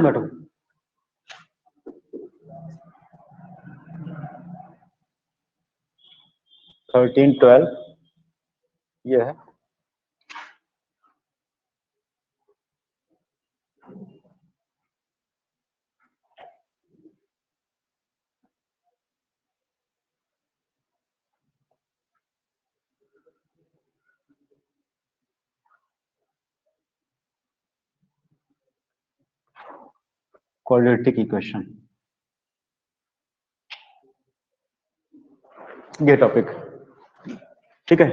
बैठो। थर्टीन 12 ये है। क्वाड्रेटिक इक्वेशन, ये टॉपिक, ठीक है।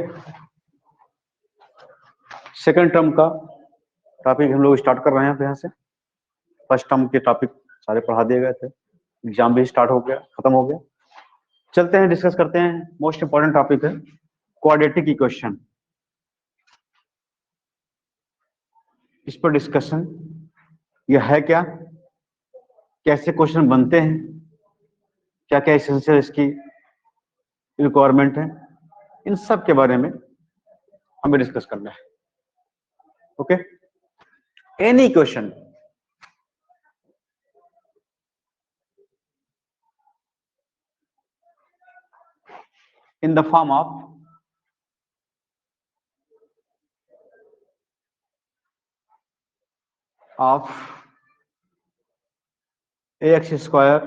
सेकंड टर्म का टॉपिक हम लोग स्टार्ट कर रहे हैं यहाँ से। फर्स्ट टर्म के टॉपिक सारे पढ़ा दिए गए थे, एग्जाम भी स्टार्ट हो गया, खत्म हो गया। चलते हैं, डिस्कस करते हैं। मोस्ट इंपॉर्टेंट टॉपिक है क्वाड्रेटिक इक्वेशन। इस पर डिस्कशन, यह है क्या, कैसे क्वेश्चन बनते हैं, क्या क्या एसेंशियल इसकी रिक्वायरमेंट है, इन सब के बारे में हमें डिस्कस करना है। Okay, any question in the form of ax square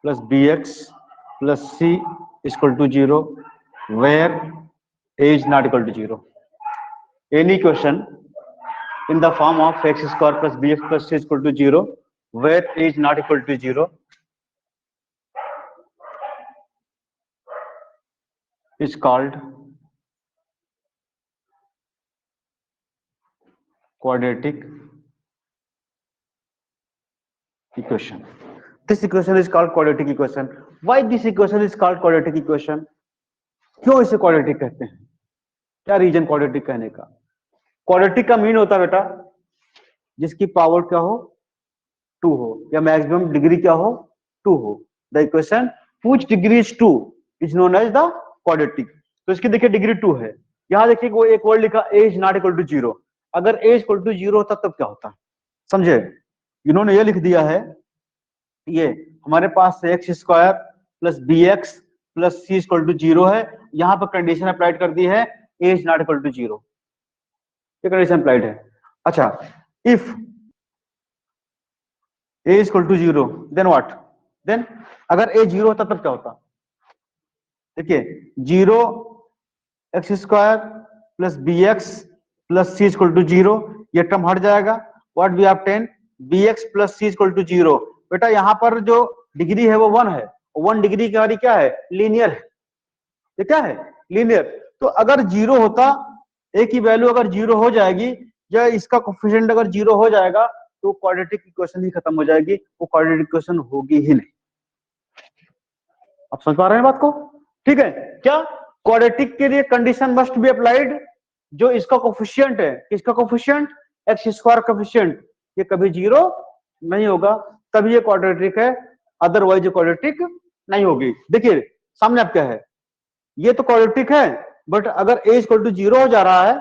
plus bx plus c is equal to 0 where a is not equal to 0. Any question in the form of x square plus bx plus c is equal to 0 where a is not equal to 0 is called quadratic equation. This equation is called quadratic equation. Why this equation is called quadratic equation? क्यों इसे quadratic कहते हैं, क्या reason quadratic कहने का? Quadratic का mean होता है बेटा जिसकी पावर क्या हो, 2 हो, या मैक्सिमम डिग्री क्या हो, 2 हो। The equation which degree is 2 is known as the quadratic. तो इसकी देखिए डिग्री 2 है। यहां देखिए वो एक वर्ड लिखा a is not equal to 0। अगर a इक्वल टू 0 होता तब क्या होता, समझे? इन्होंने ये लिख दिया है, ये हमारे पास X square plus B x plus C equal to 0 है। यहां पर कंडीशन अप्लाइड कर दी है a is not equal to 0, ये कंडीशन अप्लाइड है। अच्छा, if a is equal to 0 then what, then अगर a 0 होता तब क्या होता? देखिए 0 x square plus B x plus C equal to 0, ये टर्म हट जाएगा। What we obtain, b x plus C equal to 0। बेटा यहाँ पर जो डिग्री है वो 1 है, 1 डिग्री की हमारी क्या है, लीनियर है। ये क्या है, लीनियर। तो अगर 0 होता, a की वैल्यू अगर 0 हो जाएगी या इसका कोफिशिएंट अगर 0 हो जाएगा तो क्वाड्रेटिक इक्वेशन ही खत्म हो जाएगी, वो क्वाड्रेटिक इक्वेशन होगी ही नहीं। आप समझ पा रहे हैं बात को? ठीक है, क्या क्वाड्रेटिक के लिए कंडीशन मस्ट बी अप्लाइड, जो इसका कोफिशिएंट है, इसका कोफिशिएंट एक्स स्क्वायर कोफिशिएंट, ये कभी 0 नहीं होगा, तभी ये क्वाड्रेटिक है, अदरवाइज क्वाड्रेटिक नहीं होगी। देखिए सामने आप क्या है, ये तो क्वाड्रेटिक है, बट अगर a इक्वल टू 0 हो जा रहा है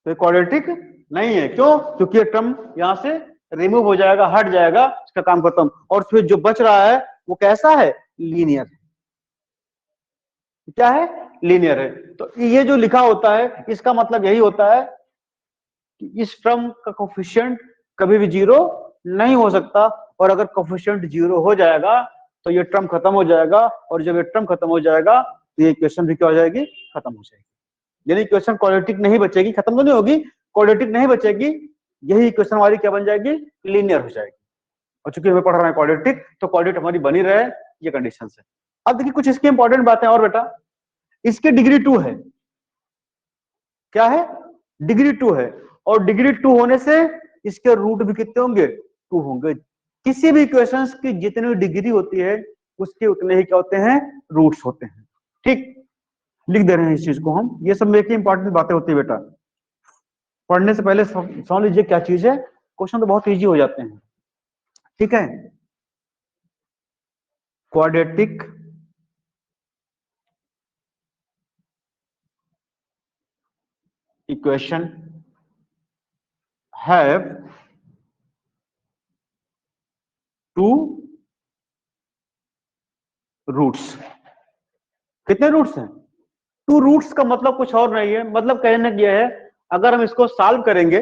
तो क्वाड्रेटिक नहीं है। क्यों? क्योंकि ये टर्म यहां से रिमूव हो जाएगा, हट जाएगा, इसका काम खत्म। और फिर जो बच रहा है वो कैसा है, लीनियर है। क्या है, लीनियर है। तो ये जो लिखा होता है इसका मतलब यही होता है कि इस टर्म का कोफिशिएंट कभी भी 0 नहीं हो सकता, और अगर कोफिशिएंट 0 हो जाएगा तो ये टर्म खत्म हो जाएगा, और जब ये टर्म खत्म हो जाएगा तो ये इक्वेशन भी क्या हो जाएगी, खत्म हो जाएगी। यानी इक्वेशन क्वाड्रेटिक नहीं बचेगी, खत्म तो नहीं होगी, क्वाड्रेटिक नहीं बचेगी, यही इक्वेशन हमारी क्या बन जाएगी, लीनियर हो जाएगी। और चूंकि हमें पढ़ रहा है क्वाड्रेटिक, तो क्वाड्रेटिक हमारी बनी रहे, ये कंडीशन है। अब देखिए कुछ इसकी इंपॉर्टेंट बातें और बेटा, इसकी डिग्री 2 है, क्या है, डिग्री 2 है, और डिग्री 2 होने से इसके रूट भी कितने होंगे, 2 होंगे। किसी भी इक्वेशंस की जितनी डिग्री होती है उसके उतने ही क्या होते हैं, रूट्स होते हैं। ठीक, लिख दे रहे हैं इस चीज को हम, ये सब में एक इंपॉर्टेंट बातें होती है बेटा। पढ़ने से पहले समझ लीजिए क्या चीज है, क्वेश्चन तो बहुत इजी हो जाते हैं। ठीक है, quadratic equation have two roots. कितने रूट्स हैं? टू रूट्स का मतलब कुछ और नहीं है, मतलब कहने की है अगर हम इसको सॉल्व करेंगे,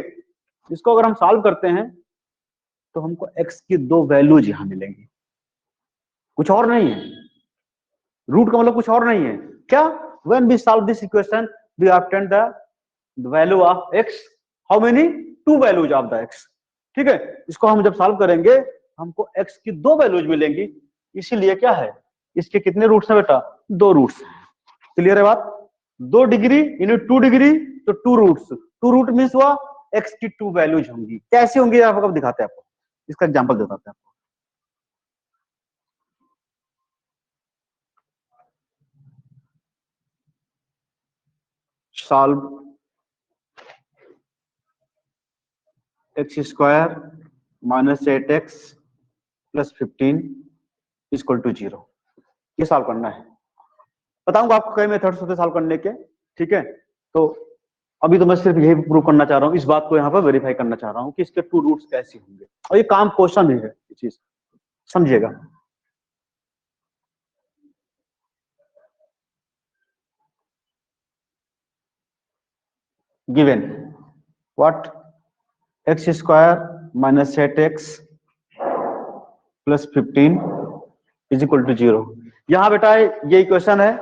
इसको अगर हम सॉल्व करते हैं तो हमको x की दो वैल्यूज यहां मिलेंगी, कुछ और नहीं है। रूट का मतलब कुछ और नहीं है क्या? When we solve this equation we obtain the value of x, how many? Two values of the x। ठीक है, इसको हम जब सॉल्व करेंगे हमको x की दो वैल्यूज मिलेंगी, इसीलिए क्या है, इसके कितने रूट्स हैं बेटा? दो रूट्स। क्लियर है बात? 2 डिग्री इन 2 डिग्री तो two roots, two root means हुआ x की टू वैल्यूज होंगी। कैसे होंगी आपको दिखाते हैं, आपको इसका एग्जांपल देता हैं आपको। Solve x² minus 8x plus 15 equal to 0। ये सॉल्व करना है, बताऊंगा आपको कई मेथड्स होते सॉल्व करने के। ठीक है, तो अभी तो मैं सिर्फ यही प्रूव करना चाह रहा हूं, इस बात को यहाँ पर वेरीफाई करना चाह रहा हूं कि इसके टू रूट्स कैसे होंगे, और ये काम क्वेश्चन भी है, ये चीज समझिएगा। Given what? x² minus 8x plus 15 is equal to 0। यहां बेटा ये इक्वेशन है,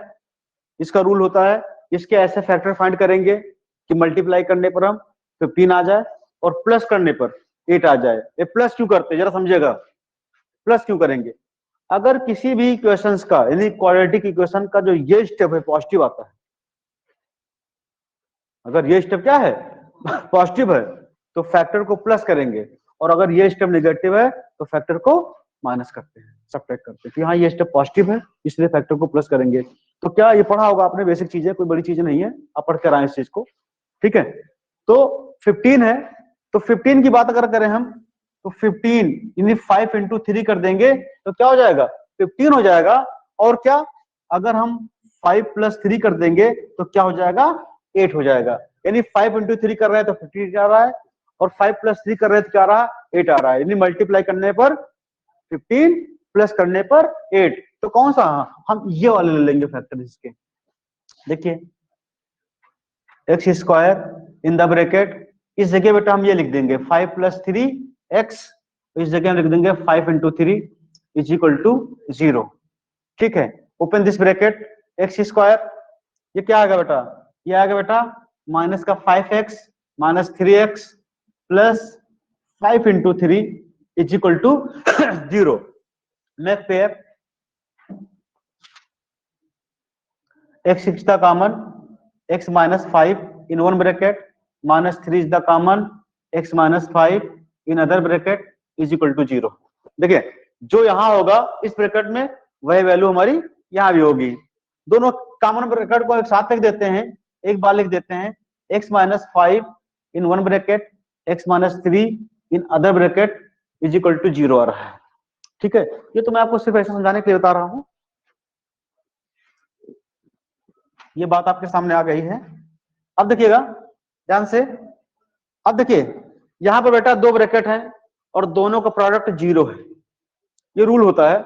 इसका रूल होता है इसके ऐसे फैक्टर फाइंड करेंगे कि मल्टीप्लाई करने पर हम 15 आ जाए और प्लस करने पर 8 आ जाए। ये प्लस क्यों करते हैं जरा समझिएगा, प्लस क्यों करेंगे? अगर किसी भी इक्वेशंस का यानी क्वाड्रेटिक इक्वेशन का जो ये स्टेप है पॉजिटिव आता है, अगर ये स्टेप क्या है पॉजिटिव है तो फैक्टर को प्लस करेंगे, और अगर ये स्टेप नेगेटिव है तो फैक्टर को माइनस करते हैं, सब्ट्रैक्ट करते हैं। तो यहाँ ये स्टेप पॉजिटिव है इसलिए फैक्टर को प्लस करेंगे। तो क्या ये पढ़ा होगा आपने, बेसिक चीज है, कोई बड़ी चीज नहीं है, आप पढ़ कर आए इस चीज को। ठीक है, तो 15 है, तो 15 की बात अगर करें हम तो 15 यानी 5 इंटू 3 कर देंगे तो क्या हो जाएगा? 15 हो जाएगा। और क्या, अगर हम 5 प्लस 3 कर देंगे तो क्या हो जाएगा? 8 हो जाएगा। यानी 5 इंटू 3 कर रहे हैं तो 15 आ रहा है, और 5 प्लस 3 कर रहे हैं तो क्या आ रहा है? 8 आ रहा है। यानी मल्टीप्लाई करने पर 15 प्लस करने पर 8। तो कौन सा? हम ये वाले ले लेंगे फैक्टर इसके। देखिए x² इन द ब्रैकेट, इस जगह बेटा हम ये लिख देंगे 5 प्लस 3x, इस जगह हम लिख देंगे 5 इंटू 3 इज इक्वल टू 0। ठीक है, ओपन दिस ब्रैकेट, x², ये क्या आएगा बेटा? ये आएगा बेटा माइनस का 5x minus 3x plus 5 into 3 is equal to 0। Make pair x is the common, x minus 5 in one bracket minus 3 is the common, x minus 5 in other bracket is equal to 0। देखिए जो यहां होगा इस bracket में वही value हमारी यहां भी होगी। दोनों कॉमन ब्रैकेट को एक साथ लिख देते हैं, एक बार लिख देते हैं x minus 5 in one bracket x minus 3 in other bracket is equal to 0 आ रहा है। ठीक है, ये तो मैं आपको सिर्फ ऐसा समझाने के लिए बता रहा हूं, ये बात आपके सामने आ गई है। अब देखिएगा ध्यान से, अब देखिए यहां पर बेटा दो ब्रैकेट हैं और दोनों का प्रोडक्ट 0 है। ये रूल होता है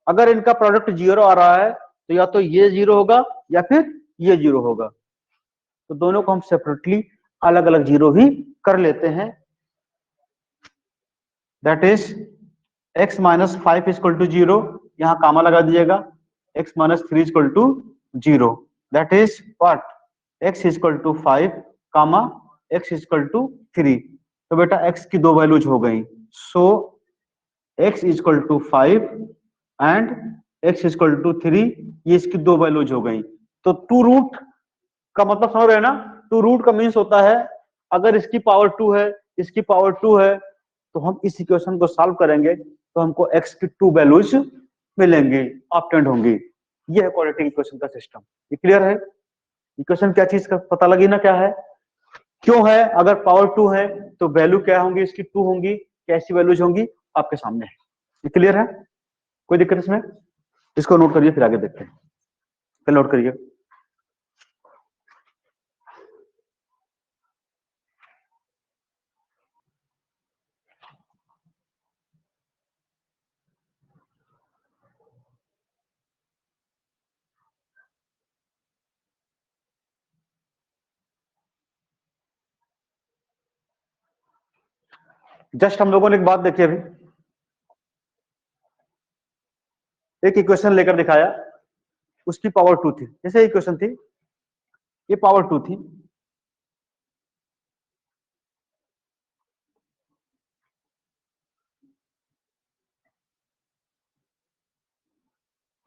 अगर इनका प्रोडक्ट 0 आ रहा है तो या तो ये 0 होगा या फिर ये 0 होगा। तो दोनों को हम सेपरेटली अलग अलग 0 भी कर लेते हैं। That is x minus 5 equal to 0, यहां कामा लगा दीजिएगा, x minus 3 equal to 0। That is what? x equal to 5 comma x equal to 3। तो बेटा x की दो वैल्यूज हो गई, so x equal to 5 and x equal to 3, ये इसकी दो वैल्यूज हो गई। तो टू रूट का मतलब समझ रहे हैं ना? टू रूट का मीन्स होता है अगर इसकी पावर 2 है, इसकी पावर 2 है, तो हम इस इक्वेशन को सॉल्व करेंगे तो हमको x की टू वैल्यूज मिलेंगी, ऑब्टेंड होंगी। ये है क्वाड्रेटिक इक्वेशन का सिस्टम। ये क्लियर है? इक्वेशन क्या चीज का पता लगी ना, क्या है, क्यों है? अगर पावर 2 है तो वैल्यू क्या होंगी? इसकी 2 होंगी, कैसी वैल्यूज होंगी आपके सामने है। ये क्लियर है? कोई दिक्कत इसमें? इसको नोट करिए फिर आगे देखते हैं। फिर नोट करिए। जस्ट हम लोगों ने एक बात देखी अभी, एक इक्वेशन लेकर दिखाया, उसकी पावर 2 थी, जैसे इक्वेशन थी ये पावर 2 थी,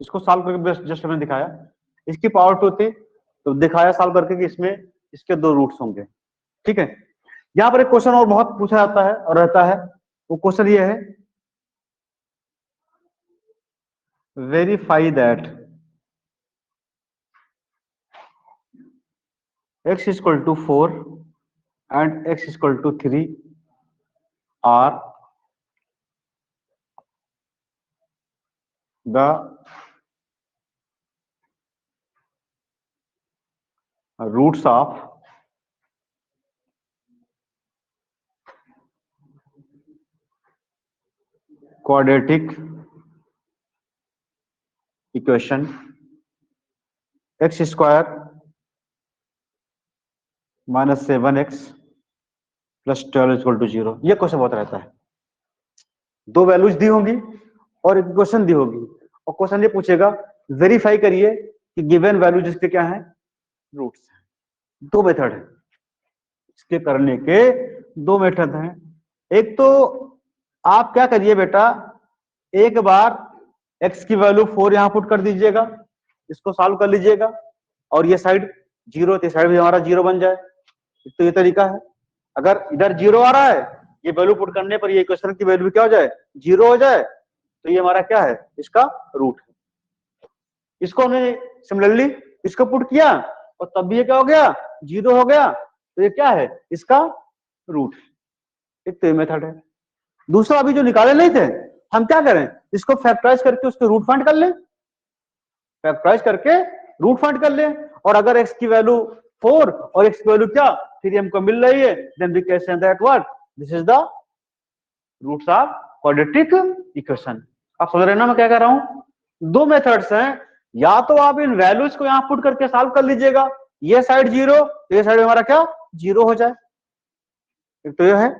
इसको सॉल्व करके जस्ट मैंने दिखाया, इसकी पावर 2 थी, तो दिखाया सॉल्व करके कि इसमें इसके 2 रूट्स होंगे। ठीक है, यहां पर एक क्वेश्चन और बहुत पूछा जाता है और रहता है, वो क्वेश्चन ये है, verify that x equal to 4 and x equal to 3 are the roots of quadratic equation x square minus 7x plus 12 equal to 0। ये क्वेश्चन बहुत रहता है, 2 वैल्यूज दी होंगी और एक इक्वेशन दी होगी, और क्वेश्चन ये पूछेगा वेरीफाई करिए कि गिवन वैल्यू जिसके क्या है, रूट्स है। 2 मेथड है इसके करने के, 2 मेथड हैं। एक तो आप क्या करिए बेटा, एक बार x की वैल्यू 4 यहां पुट कर दीजिएगा, इसको सॉल्व कर लीजिएगा, और ये साइड 0 तो साइड भी हमारा 0 बन जाए। तो ये तरीका है, अगर इधर 0 आ रहा है, ये वैल्यू पुट करने पर ये इक्वेशन की वैल्यू क्या हो जाए, 0 हो जाए, तो ये हमारा क्या है, इसका रूट है। इसको हमने सिमिलरली इसको पुट किया और तब भी ये क्या हो गया, 0 हो गया, तो ये क्या है, इसका रूट है। एक तो ये मेथड है। दूसरा अभी जो निकाले नहीं थे, हम क्या करें, इसको फैक्टराइज करके उसके रूट फाइंड कर लें, फैक्टराइज करके रूट फाइंड कर लें, और अगर x की वैल्यू 4 और x की वैल्यू क्या 3 हमको मिल रही है, then we can say that what this is the roots of quadratic equation. आप समझ रहे हैं ना मैं क्या कह रहा हूं? 2 मेथड्स हैं, या तो आप इन वैल्यूज को यहां पुट करके सॉल्व कर लीजिएगा, ये साइड 0 तो ये साइड हमारा क्या 0 हो जाए, एक तो ये है,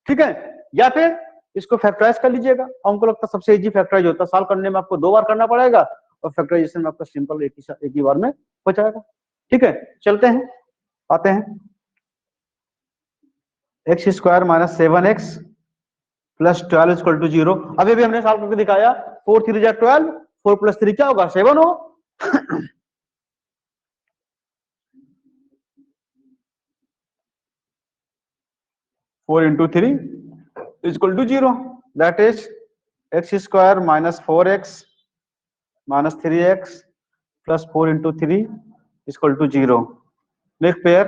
ठीक है, या फिर इसको फैक्टराइज कर लीजिएगा। हमको लगता है सबसे इजी फैक्टराइज होता है, सॉल्व करने में आपको 2 बार करना पड़ेगा और फैक्टराइजेशन में आपका सिंपल एक ही बार में हो जाएगा। ठीक है, चलते हैं, आते हैं, x square minus 7x plus 12 equal to 0। अभी भी हमने सॉल्व करके दिखाया, 4 3 जा 12, 4 प्लस 3 क्या होगा 7 हो। 4 into 3 is equal to 0. That is x square minus 4x minus 3x plus 4 into 3 is equal to 0. Make pair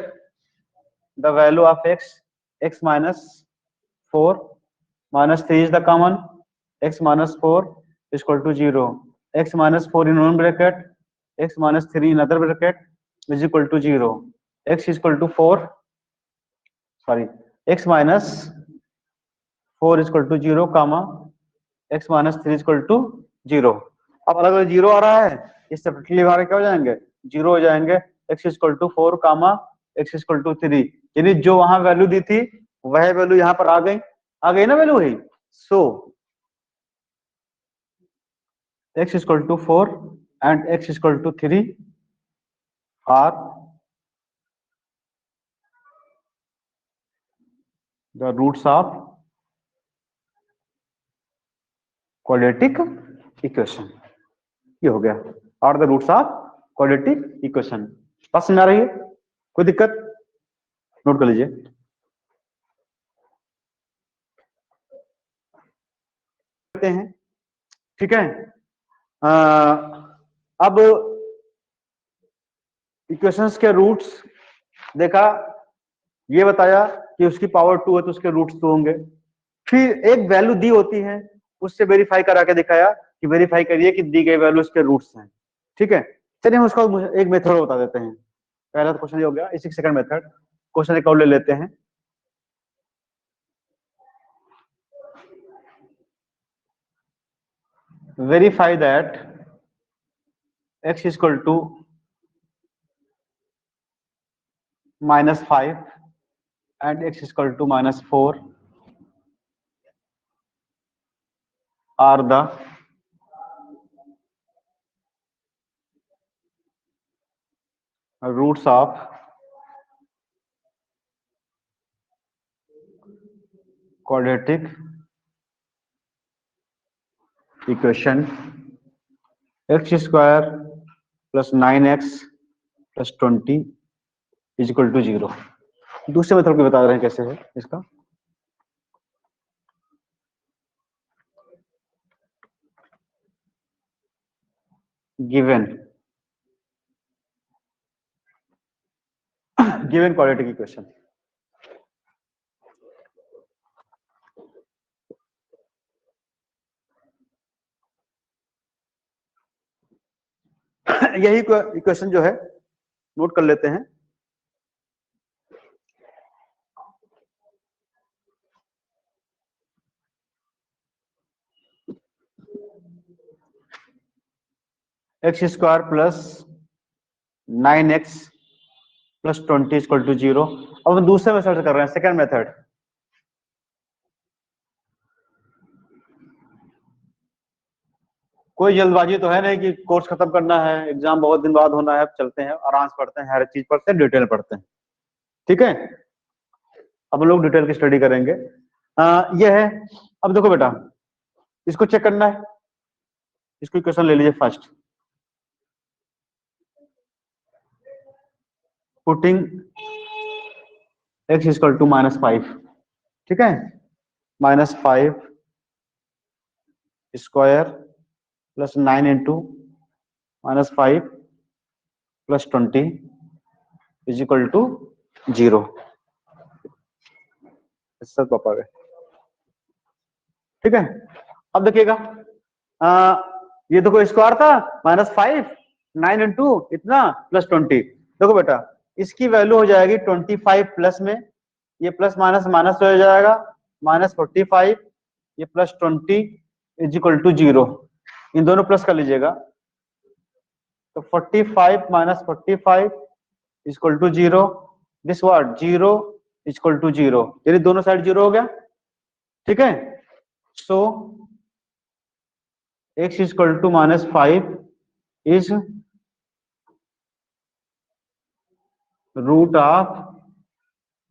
the value of x minus 4 minus 3 is the common, x minus 4 is equal to 0. X minus 4 in one bracket, x minus 3 in other bracket is equal to 0. X is equal to 4, sorry, x minus 4 is equal to 0 comma x minus 3 is equal to 0। अब अलग अलग 0 आ रहा है, ये separately हमारे क्या हो जाएंगे, 0 हो जाएंगे। x is equal to 4 comma x is equal to 3, यानी जो वहां वैल्यू दी थी वह वैल्यू यहाँ पर आ गई ना वैल्यू है। So x is equal to 4 and x is equal to 3 are the roots of quadratic equation. ये हो गया, are the roots of quadratic equation. बात समझ आ रही है, कोई दिक्कत, नोट कर लीजिए। करते हैं, ठीक है, अब इक्वेशंस के रूट्स देखा, ये बताया कि उसकी पावर 2 है तो उसके रूट्स 2 होंगे। फिर एक वैल्यू दी होती है, उससे वेरीफाई करा के दिखाया कि वेरीफाई करिए कि दी गई वैल्यू उसके रूट्स हैं। ठीक है, चलिए हम उसका एक मेथड बता देते हैं। पहला तो क्वेश्चन ये हो गया, इसी सेकंड मेथड, क्वेश्चन एक और ले लेते हैं। Verify that x is equal to -5 and x is equal to -4 are the roots of quadratic equation x square plus 9x plus 20 is equal to 0। दूसरे मेथड को बता रहे हैं कैसे है इसका। गिवन क्वाड्रेटिक इक्वेशन, यही इक्वेशन जो है नोट कर लेते हैं। X square plus 9x plus 20 equal to 0। अब हम दूसरे मेथड से कर रहे हैं, सेकंड मेथड। कोई जल्दबाजी तो है नहीं कि कोर्स खत्म करना है, एग्जाम बहुत दिन बाद होना है, अब चलते हैं आराम से पढ़ते हैं, हर चीज पढ़ते हैं, डिटेल पढ़ते हैं, ठीक है। अब लोग डिटेल की स्टडी करेंगे। ये है, अब देखो बेटा इसको चेक करना है, इसको इक्वेशन ले लीजिए first. Putting x equal to -5, ठीक है, -5 square plus 9 into -5 plus 20 is equal to 0। सब पापा गए, ठीक है। अब देखिएगा, ये देखो स्क्वायर था, -5 9 इंटू इतना प्लस 20। देखो बेटा इसकी वैल्यू हो जाएगी 25 प्लस में, ये प्लस माइनस माइनस हो जाएगा, -45, ये प्लस 20 इज इक्वल टू 0। इन दोनों प्लस कर लीजिएगा, तो 45 minus 45 equal to 0। This what 0 equal to 0, यानी दोनों साइड 0 हो गया, ठीक है। So x equal to -5 is root of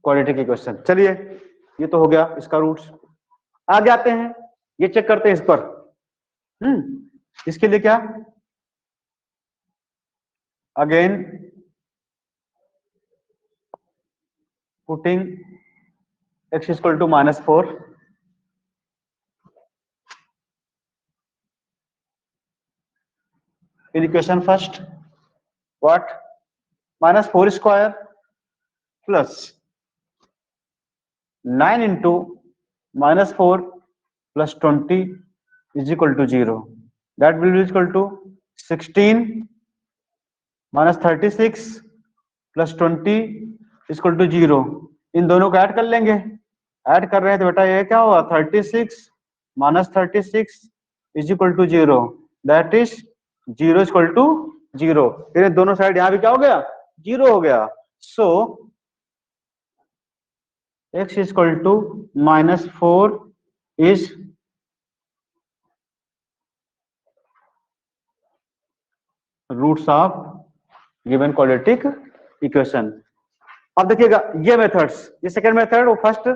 quadratic equation. चलिए ये तो हो गया इसका रूट्स। आगे आते हैं, ये चेक करते हैं इस पर। इसके लिए क्या, again putting x equal to -4, in equation first, what -4 square plus 9 into -4 plus 20 is equal to 0. That will be equal to 16 minus 36 plus 20 is equal to 0। इन दोनों को ऐड कर लेंगे, ऐड कर रहे हैं तो बेटा ये क्या होगा 36 minus 36 is equal to 0, that is 0 is equal to 0। फिर दोनों साइड यहाँ भी क्या हो गया 0 हो गया। So x is equal to -4 is roots of given quadratic equation. अब देखिएगा ये मेथड्स, ये सेकंड मेथड और फर्स्ट,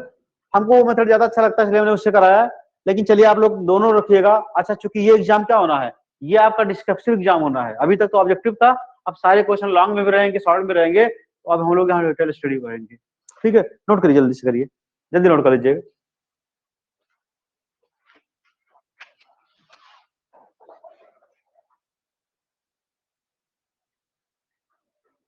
हमको वो मेथड ज्यादा अच्छा लगता है इसलिए हमने उससे कराया है। लेकिन चलिए आप लोग दोनों रखिएगा। अच्छा चूंकि ये एग्जाम क्या होना है, ये आपका डिस्क्रिप्टिव एग्जाम होना है। अभी तक तो ऑब्जेक्टिव था, अब सारे क्वेश्चन लॉन्ग में भी रहेंगे, शॉर्ट में रहेंगे, तो अब हम लोग यहाँ डिटेल स्टडी करेंगे, ठीक है। नोट करिए, जल्दी से करिए, जल्दी नोट कर लीजिएगा।